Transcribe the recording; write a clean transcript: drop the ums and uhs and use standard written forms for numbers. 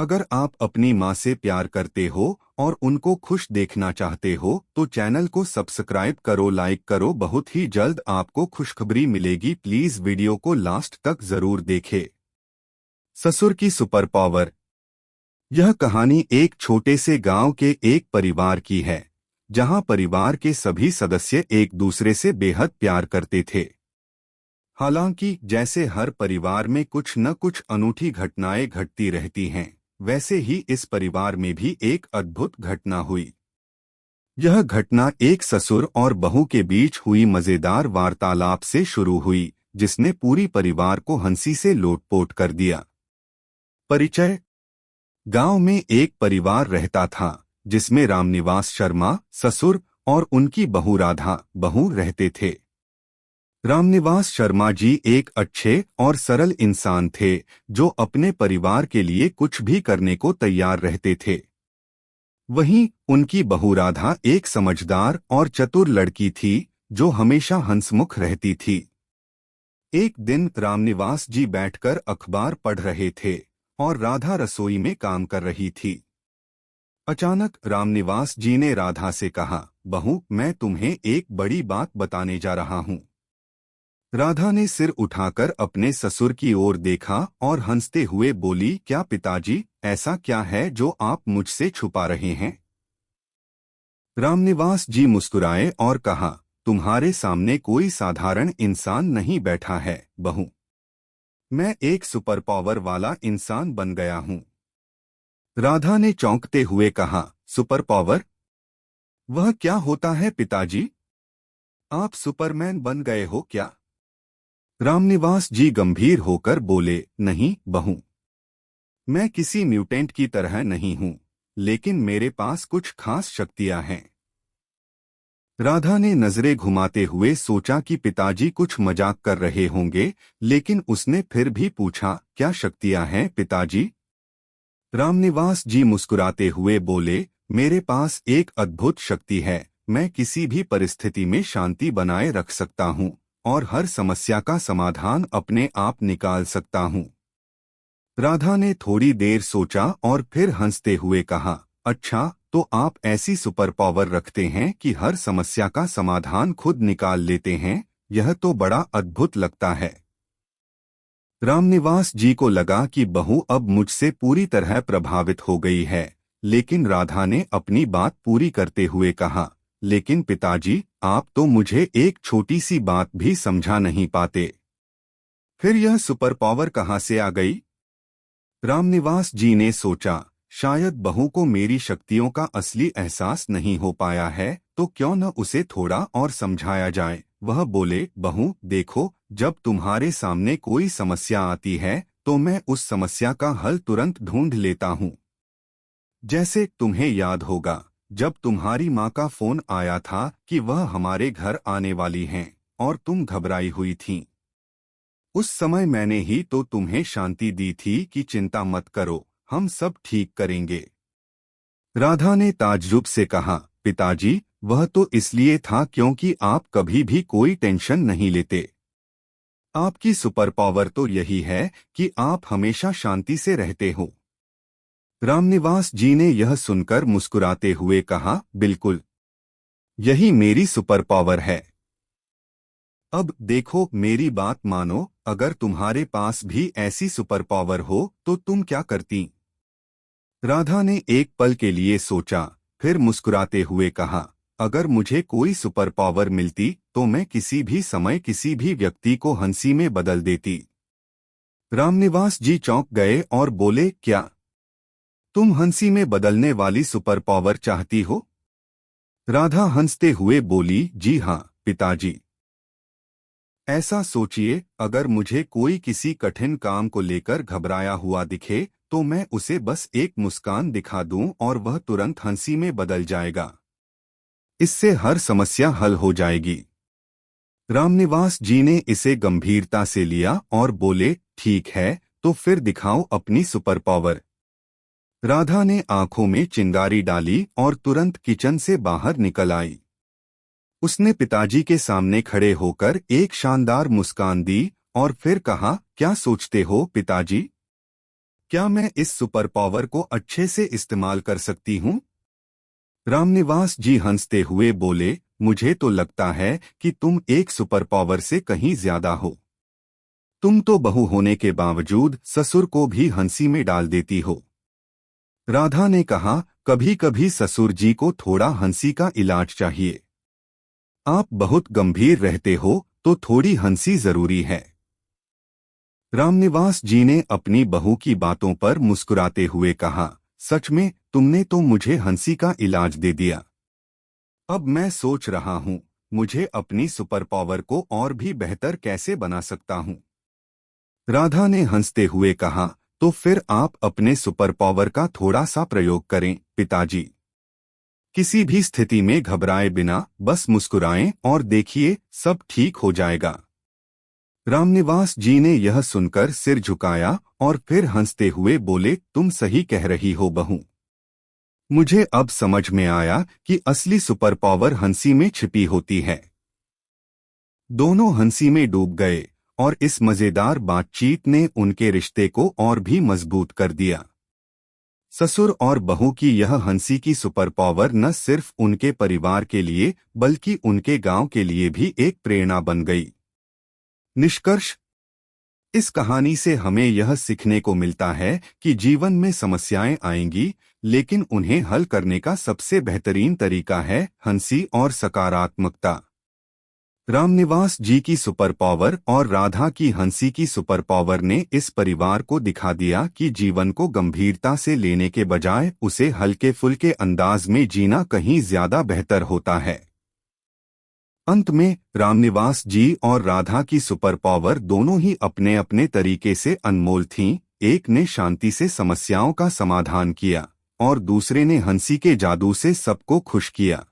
अगर आप अपनी माँ से प्यार करते हो और उनको खुश देखना चाहते हो तो चैनल को सब्सक्राइब करो, लाइक करो। बहुत ही जल्द आपको खुशखबरी मिलेगी। प्लीज वीडियो को लास्ट तक जरूर देखें। ससुर की सुपर पावर। यह कहानी एक छोटे से गांव के एक परिवार की है, जहां परिवार के सभी सदस्य एक दूसरे से बेहद प्यार करते थे। हालांकि जैसे हर परिवार में कुछ न कुछ अनूठी घटनाएं घटती रहती हैं, वैसे ही इस परिवार में भी एक अद्भुत घटना हुई। यह घटना एक ससुर और बहू के बीच हुई मजेदार वार्तालाप से शुरू हुई, जिसने पूरी परिवार को हंसी से लोटपोट कर दिया। परिचय। गांव में एक परिवार रहता था, जिसमें रामनिवास शर्मा ससुर और उनकी बहू राधा बहू रहते थे। रामनिवास शर्मा जी एक अच्छे और सरल इंसान थे, जो अपने परिवार के लिए कुछ भी करने को तैयार रहते थे। वहीं उनकी बहू राधा एक समझदार और चतुर लड़की थी, जो हमेशा हंसमुख रहती थी। एक दिन रामनिवास जी बैठकर अखबार पढ़ रहे थे और राधा रसोई में काम कर रही थी। अचानक रामनिवास जी ने राधा से कहा, बहू, मैं तुम्हें एक बड़ी बात बताने जा रहा हूँ। राधा ने सिर उठाकर अपने ससुर की ओर देखा और हंसते हुए बोली, क्या पिताजी, ऐसा क्या है जो आप मुझसे छुपा रहे हैं? रामनिवास जी मुस्कुराए और कहा, तुम्हारे सामने कोई साधारण इंसान नहीं बैठा है बहू। मैं एक सुपर पावर वाला इंसान बन गया हूँ। राधा ने चौंकते हुए कहा, सुपर पावर? वह क्या होता है पिताजी? आप सुपरमैन बन गए हो क्या? रामनिवास जी गंभीर होकर बोले, नहीं बहू, मैं किसी म्यूटेंट की तरह नहीं हूं, लेकिन मेरे पास कुछ खास शक्तियां हैं। राधा ने नजरें घुमाते हुए सोचा कि पिताजी कुछ मजाक कर रहे होंगे, लेकिन उसने फिर भी पूछा, क्या शक्तियां हैं पिताजी? रामनिवास जी मुस्कुराते हुए बोले, मेरे पास एक अद्भुत शक्ति है। मैं किसी भी परिस्थिति में शांति बनाए रख सकता हूँ और हर समस्या का समाधान अपने आप निकाल सकता हूँ। राधा ने थोड़ी देर सोचा और फिर हंसते हुए कहा, अच्छा, तो आप ऐसी सुपर पावर रखते हैं कि हर समस्या का समाधान खुद निकाल लेते हैं। यह तो बड़ा अद्भुत लगता है। रामनिवास जी को लगा कि बहू अब मुझसे पूरी तरह प्रभावित हो गई है, लेकिन राधा ने अपनी बात पूरी करते हुए कहा, लेकिन पिताजी, आप तो मुझे एक छोटी सी बात भी समझा नहीं पाते। फिर यह सुपर पावर कहाँ से आ गई? रामनिवास जी ने सोचा, शायद बहू को मेरी शक्तियों का असली एहसास नहीं हो पाया है, तो क्यों न उसे थोड़ा और समझाया जाए। वह बोले, बहू देखो, जब तुम्हारे सामने कोई समस्या आती है तो मैं उस समस्या का हल तुरंत ढूंढ लेता हूँ। जैसे तुम्हें याद होगा, जब तुम्हारी माँ का फोन आया था कि वह हमारे घर आने वाली हैं और तुम घबराई हुई थीं। उस समय मैंने ही तो तुम्हें शांति दी थी कि चिंता मत करो, हम सब ठीक करेंगे। राधा ने ताज्जुब से कहा, पिताजी, वह तो इसलिए था क्योंकि आप कभी भी कोई टेंशन नहीं लेते। आपकी सुपर पावर तो यही है कि आप हमेशा शांति से रहते हो। रामनिवास जी ने यह सुनकर मुस्कुराते हुए कहा, बिल्कुल, यही मेरी सुपर पावर है। अब देखो, मेरी बात मानो, अगर तुम्हारे पास भी ऐसी सुपर पावर हो तो तुम क्या करती? राधा ने एक पल के लिए सोचा, फिर मुस्कुराते हुए कहा, अगर मुझे कोई सुपर पावर मिलती तो मैं किसी भी समय किसी भी व्यक्ति को हंसी में बदल देती। रामनिवास जी चौंक गए और बोले, क्या तुम हंसी में बदलने वाली सुपर पावर चाहती हो? राधा हंसते हुए बोली, जी हाँ पिताजी। ऐसा सोचिए, अगर मुझे कोई किसी कठिन काम को लेकर घबराया हुआ दिखे तो मैं उसे बस एक मुस्कान दिखा दूं और वह तुरंत हंसी में बदल जाएगा। इससे हर समस्या हल हो जाएगी। रामनिवास जी ने इसे गंभीरता से लिया और बोले, ठीक है, तो फिर दिखाओ अपनी सुपर पावर। राधा ने आंखों में चिंगारी डाली और तुरंत किचन से बाहर निकल आई। उसने पिताजी के सामने खड़े होकर एक शानदार मुस्कान दी और फिर कहा, क्या सोचते हो पिताजी? क्या मैं इस सुपर पावर को अच्छे से इस्तेमाल कर सकती हूँ? रामनिवास जी हंसते हुए बोले, मुझे तो लगता है कि तुम एक सुपर पावर से कहीं ज्यादा हो। तुम तो बहू होने के बावजूद ससुर को भी हंसी में डाल देती हो। राधा ने कहा, कभी कभी ससुर जी को थोड़ा हंसी का इलाज चाहिए। आप बहुत गंभीर रहते हो तो थोड़ी हंसी जरूरी है। रामनिवास जी ने अपनी बहू की बातों पर मुस्कुराते हुए कहा, सच में तुमने तो मुझे हंसी का इलाज दे दिया। अब मैं सोच रहा हूँ मुझे अपनी सुपर पावर को और भी बेहतर कैसे बना सकता हूँ। राधा ने हंसते हुए कहा, तो फिर आप अपने सुपर पावर का थोड़ा सा प्रयोग करें पिताजी। किसी भी स्थिति में घबराए बिना बस मुस्कुराएं और देखिए सब ठीक हो जाएगा। रामनिवास जी ने यह सुनकर सिर झुकाया और फिर हंसते हुए बोले, तुम सही कह रही हो बहू। मुझे अब समझ में आया कि असली सुपर पावर हंसी में छिपी होती है। दोनों हंसी में डूब गए और इस मजेदार बातचीत ने उनके रिश्ते को और भी मजबूत कर दिया। ससुर और बहू की यह हंसी की सुपर पावर न सिर्फ उनके परिवार के लिए बल्कि उनके गांव के लिए भी एक प्रेरणा बन गई। निष्कर्ष, इस कहानी से हमें यह सीखने को मिलता है कि जीवन में समस्याएं आएंगी, लेकिन उन्हें हल करने का सबसे बेहतरीन तरीका है हंसी और सकारात्मकता। रामनिवास जी की सुपर पावर और राधा की हंसी की सुपर पावर ने इस परिवार को दिखा दिया कि जीवन को गंभीरता से लेने के बजाय उसे हल्के फुल्के अंदाज में जीना कहीं ज्यादा बेहतर होता है। अंत में रामनिवास जी और राधा की सुपर पावर दोनों ही अपने अपने तरीके से अनमोल थीं। एक ने शांति से समस्याओं का समाधान किया और दूसरे ने हंसी के जादू से सबको खुश किया।